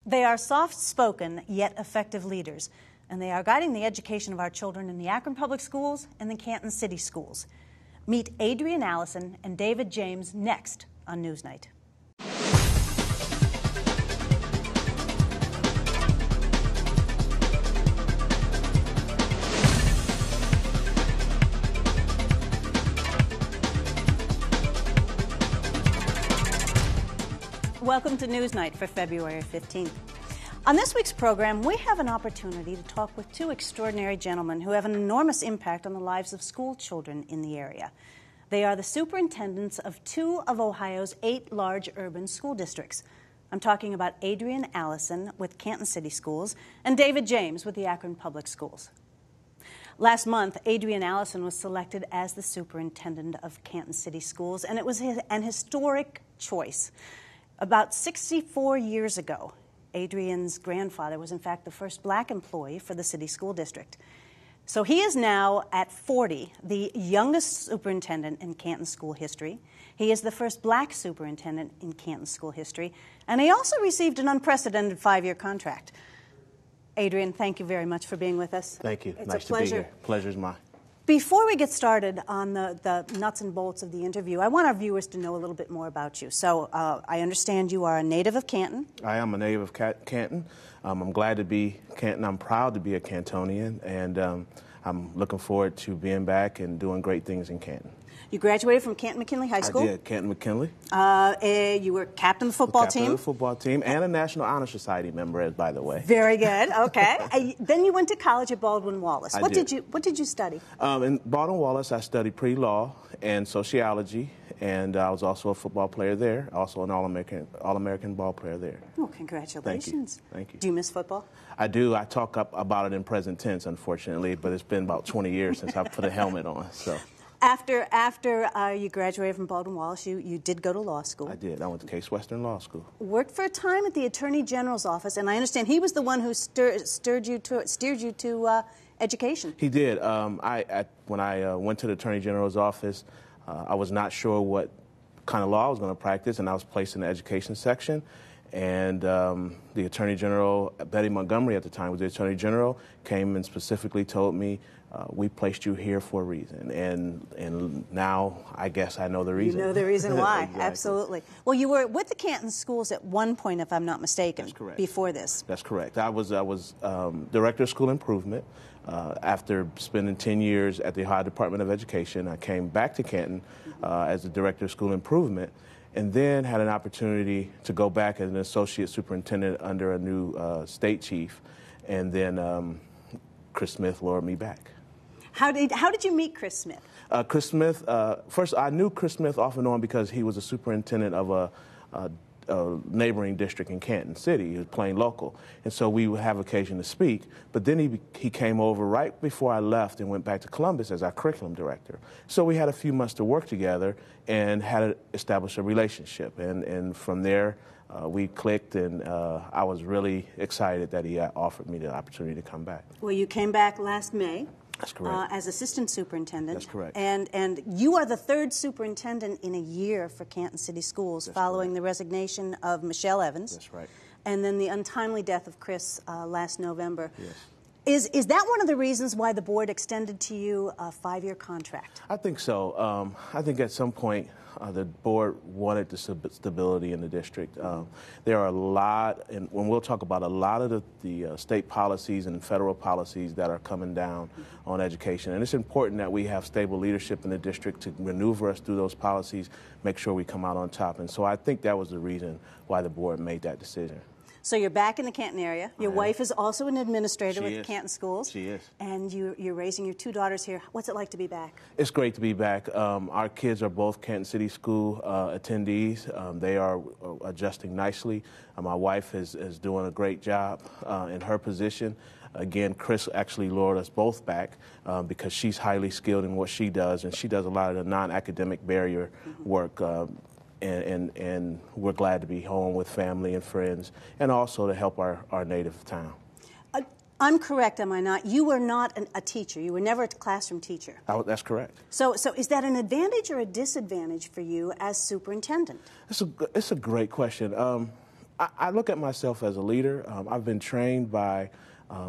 They are soft-spoken, yet effective leaders, and they are guiding the education of our children in the Akron Public Schools and the Canton City Schools. Meet Adrian Allison and David James next on NewsNite. Welcome to NewsNite for February 15th. On this week's program, we have an opportunity to talk with two extraordinary gentlemen who have an enormous impact on the lives of school children in the area. They are the superintendents of 2 of Ohio's 8 large urban school districts. I'm talking about Adrian Allison with Canton City Schools and David James with the Akron Public Schools. Last month, Adrian Allison was selected as the superintendent of Canton City Schools, and it was an historic choice. About 64 years ago, Adrian's grandfather was in fact the first black employee for the city school district. So he is now, at 40, the youngest superintendent in Canton school history. He is the first black superintendent in Canton school history, and he also received an unprecedented 5-year contract. Adrian, thank you very much for being with us. Thank you. It's nice a pleasure. To be here. Pleasure's mine. Before we get started on the nuts and bolts of the interview, I want our viewers to know a little bit more about you. So I understand you are a native of Canton. I am a native of Canton. I'm glad to be Canton. I'm proud to be a Cantonian, and I'm looking forward to being back and doing great things in Canton. You graduated from Canton McKinley High School? I did, Canton McKinley. You were captain of the football team? Captain of the football team, and a National Honor Society member, by the way. Very good, okay. Then you went to college at Baldwin-Wallace. What did you study? In Baldwin-Wallace, I studied pre-law and sociology, and I was also a football player there, also an All-American ball player there. Oh, congratulations. Thank you. Do you miss football? I do. I talk about it in present tense, unfortunately, but it's been about 20 years since I put a helmet on, so. After you graduated from Baldwin-Wallace, you did go to law school. I did. I went to Case Western Law School. Worked for a time at the Attorney General's office, and I understand he was the one who steered you to education. He did. When I went to the Attorney General's office, I was not sure what kind of law I was going to practice, and I was placed in the education section. And the Attorney General, Betty Montgomery at the time was the Attorney General, came and specifically told me, we placed you here for a reason, and now I guess I know the reason. You know the reason why, Exactly. Absolutely. Well, you were with the Canton Schools at one point, if I'm not mistaken. That's correct. Before this. That's correct. I was Director of School Improvement. After spending 10 years at the Ohio Department of Education, I came back to Canton as the Director of School Improvement, and then had an opportunity to go back as an associate superintendent under a new state chief, and then Chris Smith lured me back. How did you meet Chris Smith? Chris Smith, first I knew Chris Smith off and on because he was a superintendent of a neighboring district in Canton City. He was playing local, and so we would have occasion to speak. But then he came over right before I left and went back to Columbus as our curriculum director. So we had a few months to work together and had to establish a relationship. And from there, we clicked, and I was really excited that he offered me the opportunity to come back. Well, you came back last May. That's correct. As assistant superintendent. That's correct. And you are the 3rd superintendent in a year for Canton City Schools, following the resignation of Michelle Evans. That's right. And then the untimely death of Chris last November. Yes. Is that one of the reasons why the board extended to you a 5-year contract? I think so. I think at some point the board wanted the stability in the district. There are a lot, and when we'll talk about a lot of the state policies and federal policies that are coming down on education, and it's important that we have stable leadership in the district to maneuver us through those policies, make sure we come out on top. And so I think that was the reason why the board made that decision. So you're back in the Canton area. Your wife is also an administrator with the Canton Schools. She is. And you're raising your 2 daughters here. What's it like to be back? It's great to be back. Our kids are both Canton City School attendees. They are adjusting nicely. My wife is doing a great job in her position. Again, Chris actually lured us both back because she's highly skilled in what she does, and she does a lot of the non-academic barrier work. And we're glad to be home with family and friends, and also to help our native town. I'm correct, am I not? You were not a teacher. You were never a classroom teacher. That's correct. So is that an advantage or a disadvantage for you as superintendent? It's a great question. I look at myself as a leader. I've been trained by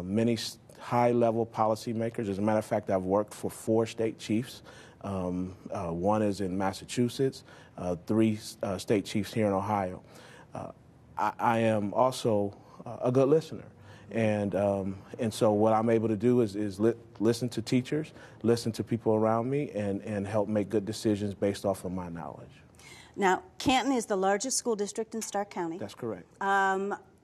many high-level policymakers. As a matter of fact, I've worked for 4 state chiefs. One is in Massachusetts, 3 state chiefs here in Ohio. I am also a good listener. And so what I'm able to do is listen to teachers, listen to people around me, and help make good decisions based off of my knowledge. Now, Canton is the largest school district in Stark County. That's correct.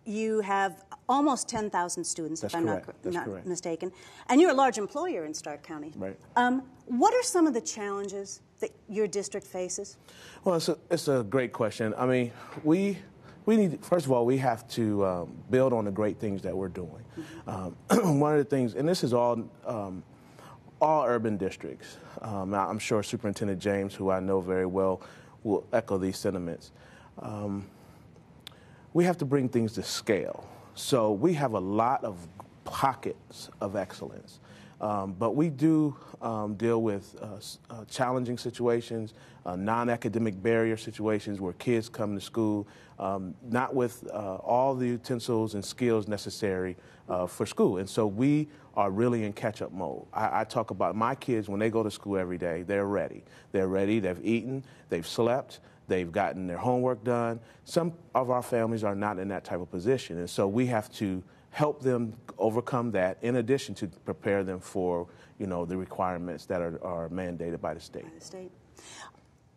You have almost 10,000 students, That's if I'm correct. not mistaken. And you're a large employer in Stark County. Right. What are some of the challenges that your district faces? Well, it's a great question. I mean, we need, first of all, we have to build on the great things that we're doing. One of the things, and this is all urban districts. I'm sure Superintendent James, who I know very well, will echo these sentiments. We have to bring things to scale. So we have a lot of pockets of excellence, but we do deal with challenging situations, non-academic barrier situations where kids come to school not with all the utensils and skills necessary for school. And so we are really in catch-up mode. I talk about my kids when they go to school every day, they're ready. They're ready, they've eaten, they've slept, they've gotten their homework done. Some of our families are not in that type of position, and so we have to help them overcome that in addition to prepare them for, you know, the requirements that are mandated by the state.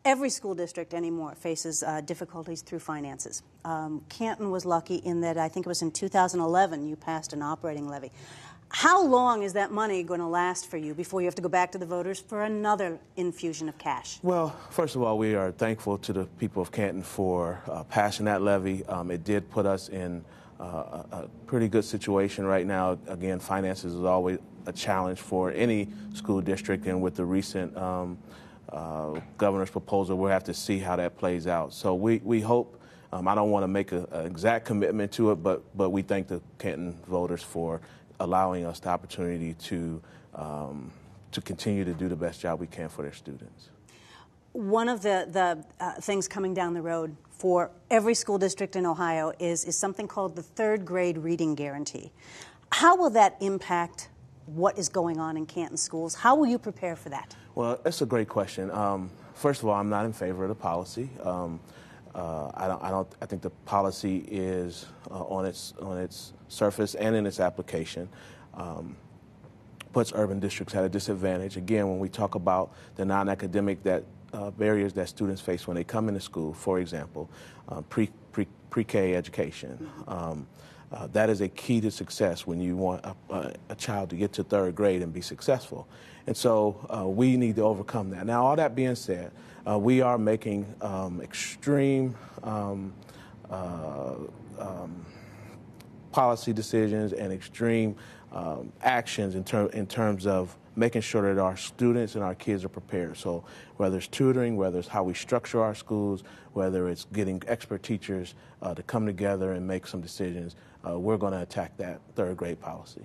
Every school district anymore faces difficulties through finances. Canton was lucky in that I think it was in 2011 you passed an operating levy. How long is that money going to last for you before you have to go back to the voters for another infusion of cash? Well, first of all, we are thankful to the people of Canton for passing that levy. It did put us in a pretty good situation right now. Again, finances is always a challenge for any school district, and with the recent governor's proposal, we'll have to see how that plays out. So we hope, I don't want to make an exact commitment to it, but we thank the Canton voters for allowing us the opportunity to continue to do the best job we can for their students. One of the things coming down the road for every school district in Ohio is something called the 3rd grade reading guarantee. How will that impact what is going on in Canton schools? How will you prepare for that? Well, that's a great question. First of all, I'm not in favor of the policy. I think the policy is on its surface and in its application puts urban districts at a disadvantage. Again, when we talk about the non-academic barriers that students face when they come into school, for example, pre-K education. That is a key to success when you want a child to get to 3rd grade and be successful. And so we need to overcome that. Now, all that being said, we are making extreme policy decisions and extreme actions in terms of making sure that our students and our kids are prepared. So whether it's tutoring, whether it's how we structure our schools, whether it's getting expert teachers to come together and make some decisions, we're going to attack that 3rd grade policy.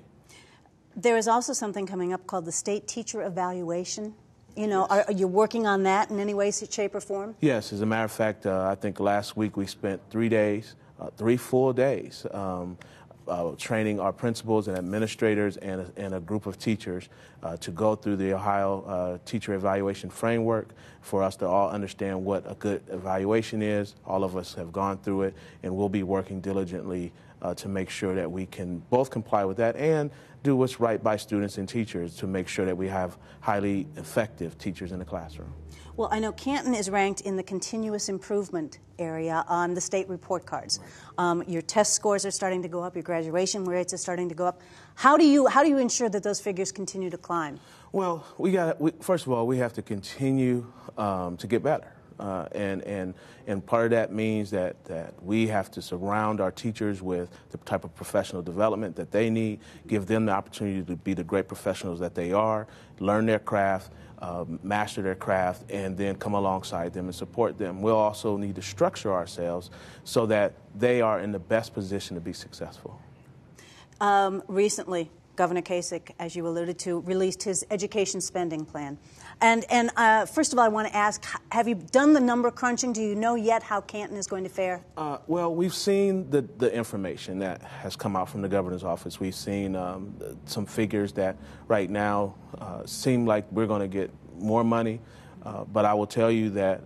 There is also something coming up called the state teacher evaluation. You know, yes. Are you working on that in any way, shape, or form? Yes. As a matter of fact, I think last week we spent 3 days, 3 full days, training our principals and administrators and a group of teachers to go through the Ohio teacher evaluation framework for us to all understand what a good evaluation is. All of us have gone through it, and we'll be working diligently to make sure that we can both comply with that and do what's right by students and teachers to make sure that we have highly effective teachers in the classroom. Well, I know Canton is ranked in the continuous improvement area on the state report cards. Right. Your test scores are starting to go up. Your graduation rates are starting to go up. How do you ensure that those figures continue to climb? Well, first of all, we have to continue to get better. And part of that means that we have to surround our teachers with the type of professional development that they need, give them the opportunity to be the great professionals that they are, learn their craft, master their craft, and then come alongside them and support them. We'll also need to structure ourselves so that they are in the best position to be successful. Recently, Governor Kasich, as you alluded to, released his education spending plan. And first of all, I want to ask, have you done the number crunching? Do you know yet how Canton is going to fare? Well, we've seen the information that has come out from the governor's office. We've seen some figures that right now seem like we're going to get more money. But I will tell you that,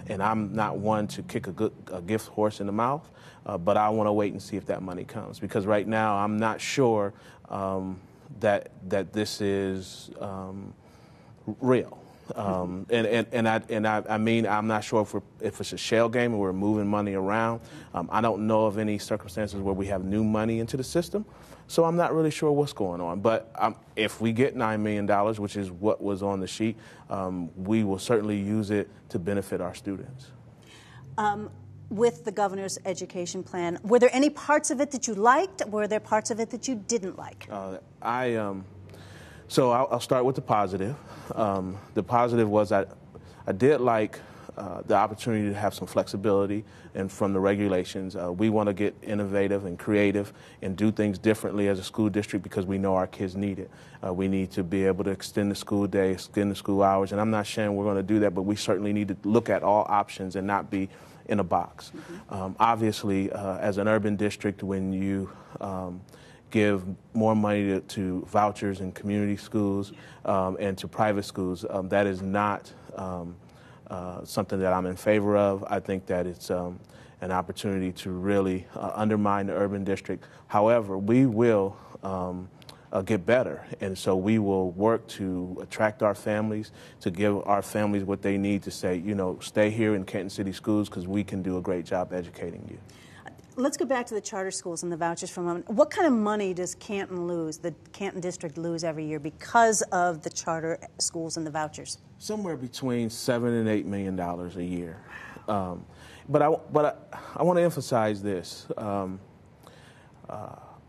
and I'm not one to kick a gift horse in the mouth, but I want to wait and see if that money comes. Because right now I'm not sure that this is real. I mean, I'm not sure if it's a shell game and we're moving money around. I don't know of any circumstances where we have new money into the system, so I'm not really sure what's going on. But if we get $9 million, which is what was on the sheet, we will certainly use it to benefit our students. With the governor's education plan, were there any parts of it that you liked? Were there parts of it that you didn't like? So I'll start with the positive. The positive was I did like the opportunity to have some flexibility and from the regulations. We want to get innovative and creative and do things differently as a school district because we know our kids need it. We need to be able to extend the school day, extend the school hours, and I'm not saying we're going to do that, but we certainly need to look at all options and not be in a box. Obviously, as an urban district, when you give more money to vouchers and community schools and to private schools, that is not something that I'm in favor of. I think that it's an opportunity to really undermine the urban district. However, we will get better, and so we will work to attract our families, to give our families what they need to say, you know, stay here in Canton City Schools because we can do a great job educating you. Let's go back to the charter schools and the vouchers for a moment. What kind of money does Canton lose, the Canton district lose every year because of the charter schools and the vouchers? Somewhere between $7 and $8 million a year. But I want to emphasize this.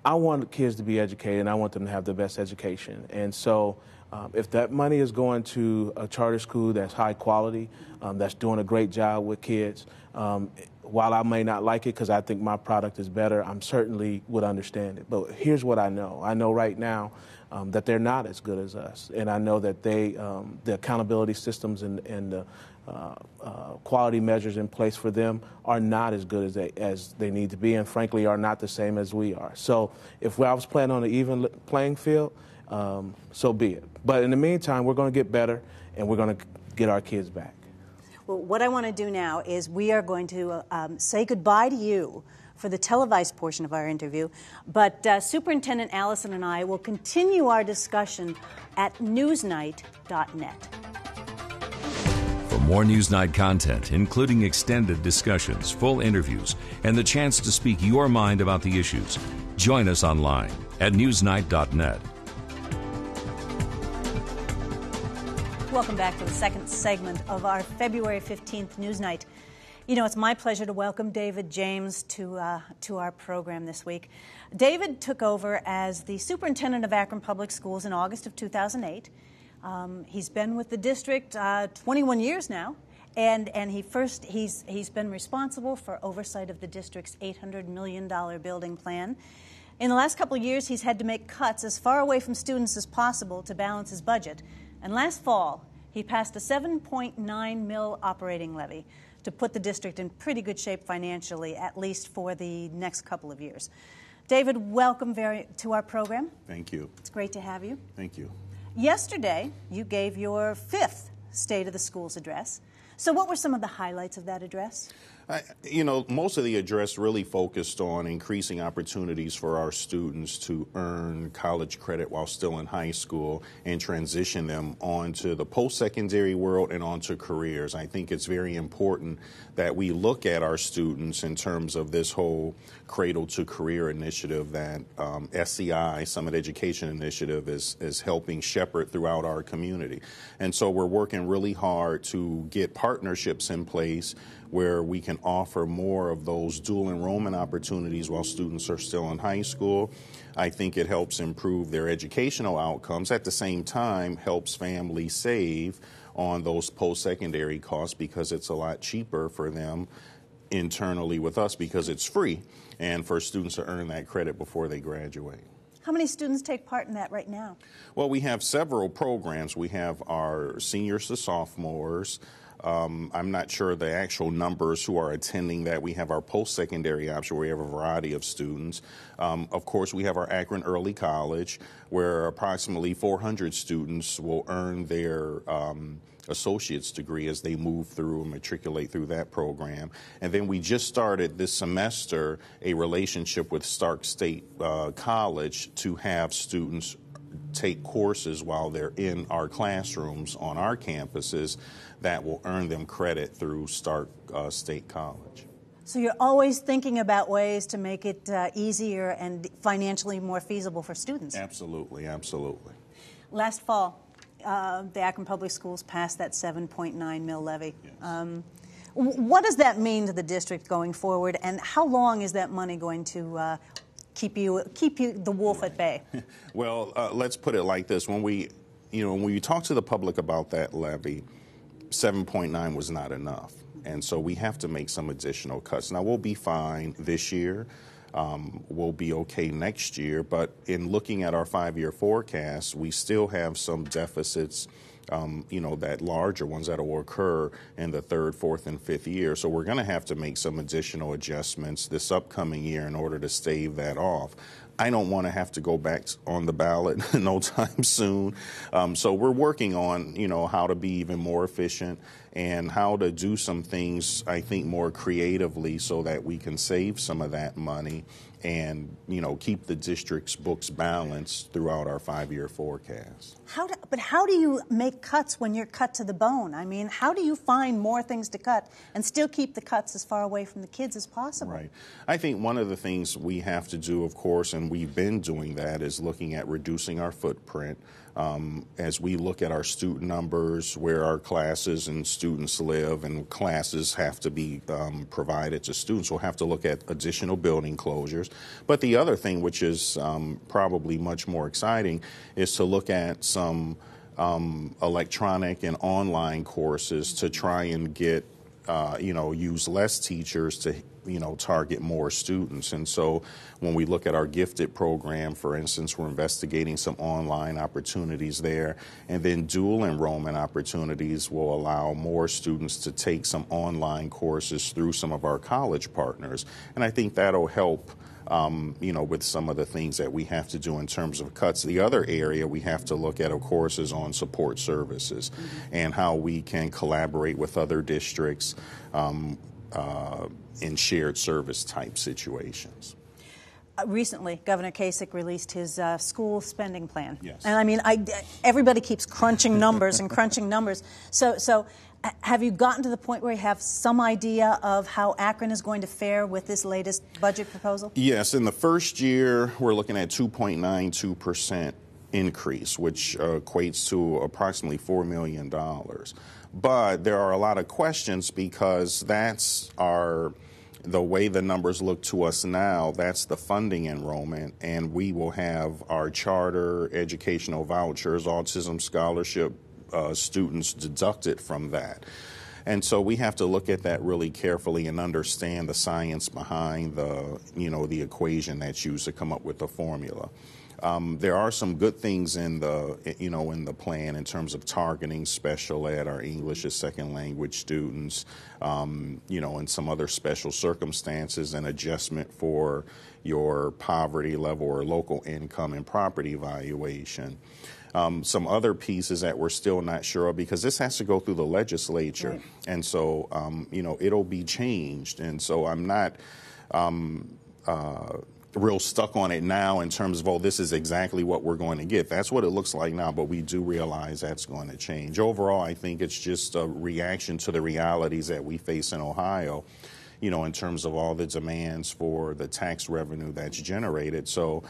I want kids to be educated, and I want them to have the best education. And so if that money is going to a charter school that's high quality, that's doing a great job with kids, while I may not like it because I think my product is better, I certainly would understand it. But here's what I know. I know right now that they're not as good as us. And I know that the accountability systems and the quality measures in place for them are not as good as they need to be, and frankly are not the same as we are. So if I was playing on an even playing field, so be it. But in the meantime, we're going to get better, and we're going to get our kids back. Well, what I want to do now is we are going to say goodbye to you for the televised portion of our interview, but Superintendent Allison and I will continue our discussion at NewsNite.net. For more NewsNite content, including extended discussions, full interviews, and the chance to speak your mind about the issues, join us online at NewsNite.net. Welcome back to the second segment of our February 15th NewsNite. You know, it's my pleasure to welcome David James to our program this week. David took over as the superintendent of Akron Public Schools in August of 2008. He's been with the district 21 years now, and he's been responsible for oversight of the district's $800 million building plan. In the last couple of years, he's had to make cuts as far away from students as possible to balance his budget. And last fall, he passed a $7.9 mil operating levy to put the district in pretty good shape financially, at least for the next couple of years. David, welcome to our program. Thank you. It's great to have you. Thank you. Yesterday, you gave your 5th State of the Schools address. So what were some of the highlights of that address? Most of the address really focused on increasing opportunities for our students to earn college credit while still in high school and transition them onto the post-secondary world and onto careers. I think it's very important that we look at our students in terms of this whole Cradle to Career initiative that SEI, Summit Education Initiative, is helping shepherd throughout our community. And so we're working really hard to get partnerships in place where we can offer more of those dual enrollment opportunities while students are still in high school. I think it helps improve their educational outcomes. At the same time, helps families save on those post-secondary costs because it's a lot cheaper for them internally with us because it's free and for students to earn that credit before they graduate. How many students take part in that right now? Well, we have several programs. We have our seniors to sophomores. I'm not sure the actual numbers who are attending that. We have our post-secondary option where we have a variety of students. Of course, we have our Akron Early College where approximately 400 students will earn their associate's degree as they move through and matriculate through that program. And then we just started this semester a relationship with Stark State College to have students take courses while they're in our classrooms on our campuses that will earn them credit through Stark State College. So you're always thinking about ways to make it easier and financially more feasible for students. Absolutely, absolutely. Last fall, the Akron Public Schools passed that $7.9 mil levy. Yes. What does that mean to the district going forward, and how long is that money going to keep you the wolf at bay? Well, let's put it like this: when we talk to the public about that levy, 7.9 was not enough, and so we have to make some additional cuts. Now we'll be fine this year. We'll be okay next year, but in looking at our 5-year forecast, we still have some deficits, that larger ones that will occur in the 3rd, 4th, and 5th year. So we're going to have to make some additional adjustments this upcoming year in order to stave that off. I don't want to have to go back on the ballot no time soon. So we're working on, how to be even more efficient and how to do some things, I think, more creatively so that we can save some of that money and, keep the district's books balanced throughout our 5-year forecast. But how do you make cuts when you're cut to the bone? I mean, how do you find more things to cut and still keep the cuts as far away from the kids as possible? Right. I think one of the things we have to do, of course, and we've been doing that, is looking at reducing our footprint. As we look at our student numbers, where our classes and students live, and classes have to be provided to students, we'll have to look at additional building closures. But the other thing, which is probably much more exciting, is to look at some electronic and online courses to try and get, use less teachers to target more students. And so when we look at our gifted program, for instance, we're investigating some online opportunities there, and then dual enrollment opportunities will allow more students to take some online courses through some of our college partners. And I think that'll help with some of the things that we have to do in terms of cuts. The other area we have to look at, of course, is on support services and how we can collaborate with other districts in shared service type situations. Recently, Governor Kasich released his school spending plan. Yes. And I mean, everybody keeps crunching numbers and crunching numbers. So have you gotten to the point where you have some idea of how Akron is going to fare with this latest budget proposal? Yes. In the first year, we're looking at 2.92% increase, which equates to approximately $4 million. But there are a lot of questions because that's the way the numbers look to us now. That's the funding enrollment, and we will have our charter, educational vouchers, autism scholarship students deducted from that. And so we have to look at that really carefully and understand the science behind the equation that's used to come up with the formula. There are some good things in the plan in terms of targeting special ed, our English as second language students, and some other special circumstances and adjustment for your poverty level or local income and property valuation. Some other pieces that we're still not sure of, because this has to go through the legislature. Right. And so, it'll be changed. And so I'm not real stuck on it now in terms of, this is exactly what we're going to get. That's what it looks like now, but we do realize that's going to change. Overall, I think it's just a reaction to the realities that we face in Ohio, in terms of all the demands for the tax revenue that's generated. So,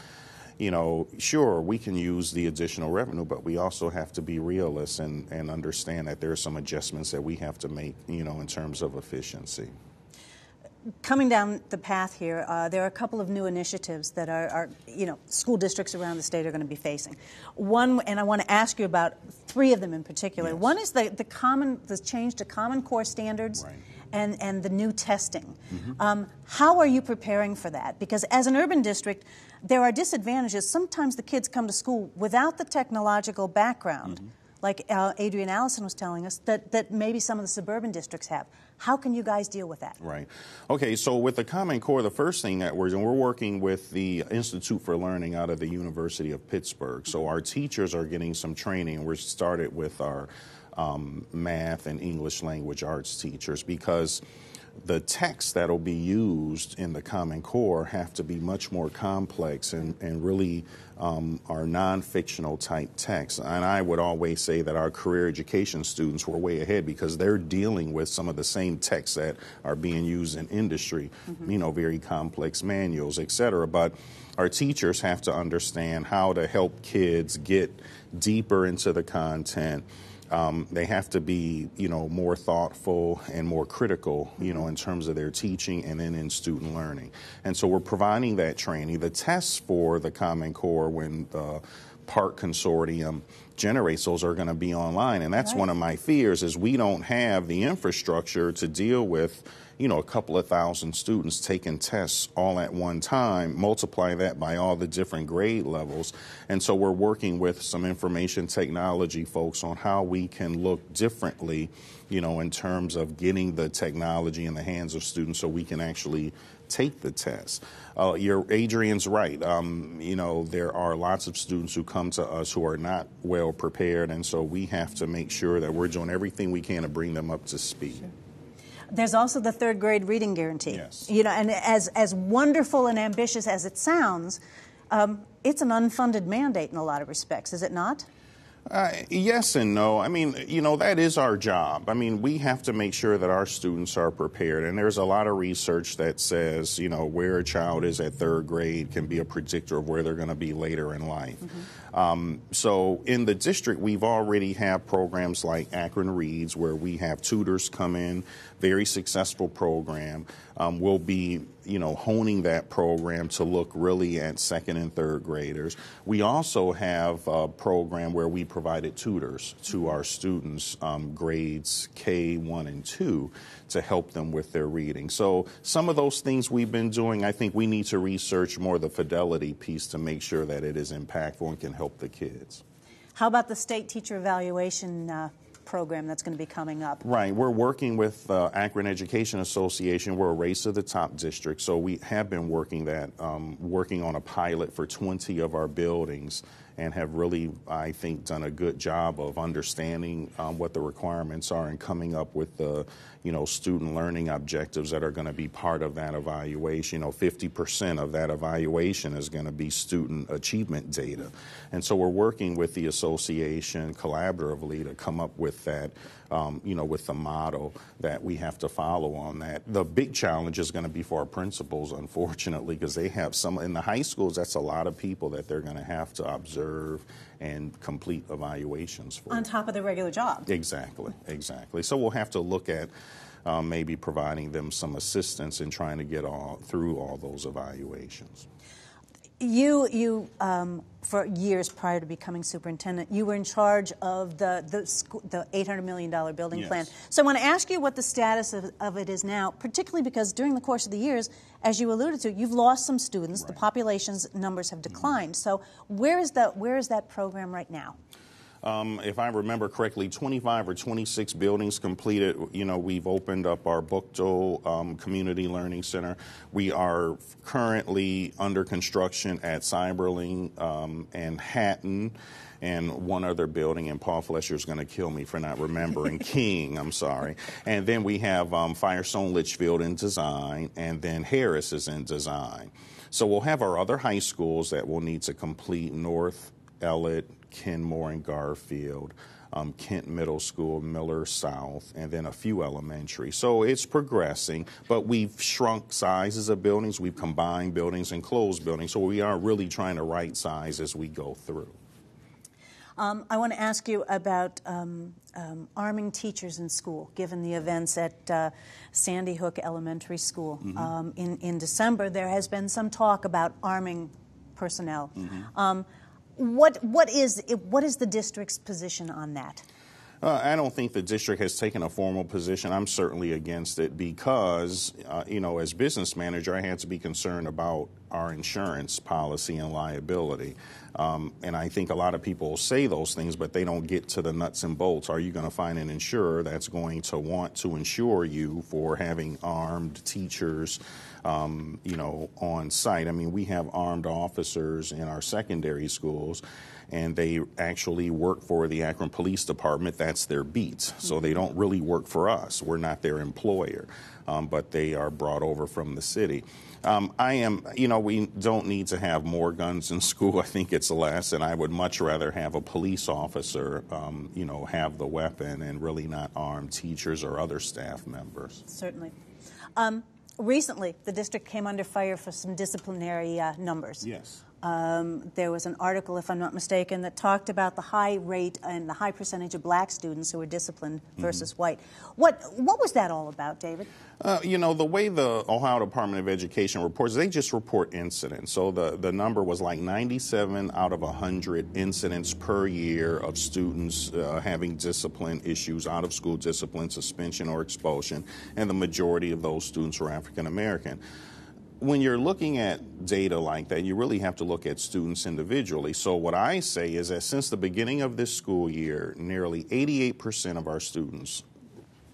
sure, we can use the additional revenue, but we also have to be realists and understand that there are some adjustments that we have to make, in terms of efficiency. Coming down the path here, there are a couple of new initiatives that are school districts around the state are going to be facing. One, and I want to ask you about 3 of them in particular. Yes. One is the change to Common Core standards, right, and the new testing. How are you preparing for that? Because as an urban district, there are disadvantages. Sometimes the kids come to school without the technological background, like Adrian Allison was telling us, that maybe some of the suburban districts have. How can you guys deal with that? Right. Okay, so with the Common Core, the first thing that we're doing, we're working with the Institute for Learning out of the University of Pittsburgh. So our teachers are getting some training. We're started with our math and English language arts teachers, because the texts that will be used in the Common Core have to be much more complex and really are non-fictional type texts. And I would always say that our career education students were way ahead, because they're dealing with some of the same texts that are being used in industry, you know, very complex manuals, et cetera. But our teachers have to understand how to help kids get deeper into the content. They have to be, you know, more thoughtful and more critical, you know, in terms of their teaching and then in student learning. And so we're providing that training. The tests for the Common Core, when the PARC Consortium generates those, are going to be online. And that's one of my fears, is we don't have the infrastructure to deal with, you know, a couple of thousand students taking tests all at one time, multiply that by all the different grade levels. And so we're working with some information technology folks on how we can look differently, you know, in terms of getting the technology in the hands of students so we can actually take the test. Adrian's right. You know, there are lots of students who come to us who are not well prepared, and so we have to make sure that we're doing everything we can to bring them up to speed. Sure. There's also the third grade reading guarantee. Yes. You know, and as wonderful and ambitious as it sounds, it's an unfunded mandate in a lot of respects, is it not? Yes and no. I mean, you know, that is our job. I mean, we have to make sure that our students are prepared. And there's a lot of research that says, you know, where a child is at third grade can be a predictor of where they're going to be later in life. So in the district, we've already have programs like Akron Reads, where we have tutors come in, very successful program. We'll be, you know, honing that program to look really at second and third graders. We also have a program where we provided tutors to our students, grades K, 1, and 2, to help them with their reading. So some of those things we've been doing, I think we need to research more the fidelity piece to make sure that it is impactful and can help the kids. How about the state teacher evaluation program that's going to be coming up? Right. We're working with Akron Education Association. We're a race to the top district, so we have been working on a pilot for 20 of our buildings, and have really, I think, done a good job of understanding what the requirements are and coming up with the, you know, student learning objectives that are going to be part of that evaluation. You know, 50% of that evaluation is going to be student achievement data. And so we're working with the association collaboratively to come up with that, you know, with the model that we have to follow on that. The big challenge is going to be for our principals, unfortunately, because they have some, in the high schools, that's a lot of people that they're going to have to observe and complete evaluations for. On top of the regular job. Exactly, exactly. So we'll have to look at maybe providing them some assistance in trying to get through all those evaluations. You for years prior to becoming superintendent, you were in charge of the $800 million building Yes. plan. So I want to ask you what the status of it is now, particularly because during the course of the years, as you alluded to, you've lost some students. Right. The population's numbers have declined. So where is that program right now? If I remember correctly, 25 or 26 buildings completed. You know, we've opened up our Buchtel Community Learning Center. We are currently under construction at Cyberling and Hatton, and one other building, and Paul Flesher's going to kill me for not remembering, King, I'm sorry. And then we have Firestone Litchfield in design, and then Harris is in design. So we'll have our other high schools that we'll need to complete: North, Ellett, Kenmore, and Garfield, Kent Middle School, Miller South, and then a few elementary. So it's progressing, but we've shrunk sizes of buildings. We've combined buildings and closed buildings. So we are really trying to right size as we go through. I want to ask you about arming teachers in school, given the events at Sandy Hook Elementary School. In December, there has been some talk about arming personnel. What is the district's position on that? I don't think the district has taken a formal position. I'm certainly against it because, as business manager, I had to be concerned about our insurance policy and liability. And I think a lot of people say those things, but they don't get to the nuts and bolts. Are you going to find an insurer that's going to want to insure you for having armed teachers, on site? I mean, we have armed officers in our secondary schools, and they actually work for the Akron Police Department. That's their beat. So they don't really work for us. We're not their employer, but they are brought over from the city. We don't need to have more guns in school. I think it's less, and I would much rather have a police officer, have the weapon and really not arm teachers or other staff members. Certainly. Recently, the district came under fire for some disciplinary numbers. Yes. There was an article, if I'm not mistaken, that talked about the high rate and the high percentage of black students who were disciplined versus white. What was that all about, David? The way the Ohio Department of Education reports, they just report incidents. So the number was like 97 out of 100 incidents per year of students having discipline issues, out-of-school discipline, suspension, or expulsion, and the majority of those students were African American. When you're looking at data like that, you really have to look at students individually. So what I say is that since the beginning of this school year, nearly 88% of our students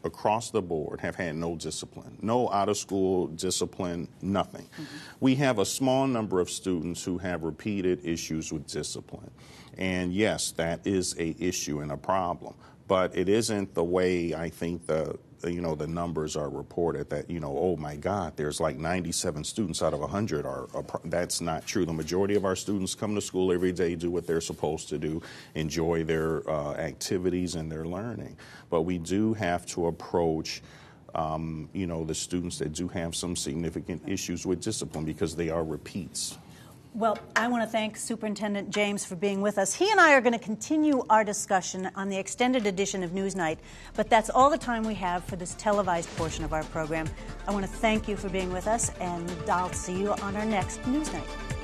across the board have had no discipline, no out-of-school discipline, nothing. We have a small number of students who have repeated issues with discipline. And yes, that is an issue and a problem. But it isn't the way I think the numbers are reported that, oh my God, there's like 97 students out of 100 that's not true. The majority of our students come to school every day, do what they're supposed to do, enjoy their activities and their learning. But we do have to approach the students that do have some significant issues with discipline because they are repeats. Well, I want to thank Superintendent James for being with us. He and I are going to continue our discussion on the extended edition of NewsNite, but that's all the time we have for this televised portion of our program. I want to thank you for being with us, and I'll see you on our next NewsNite.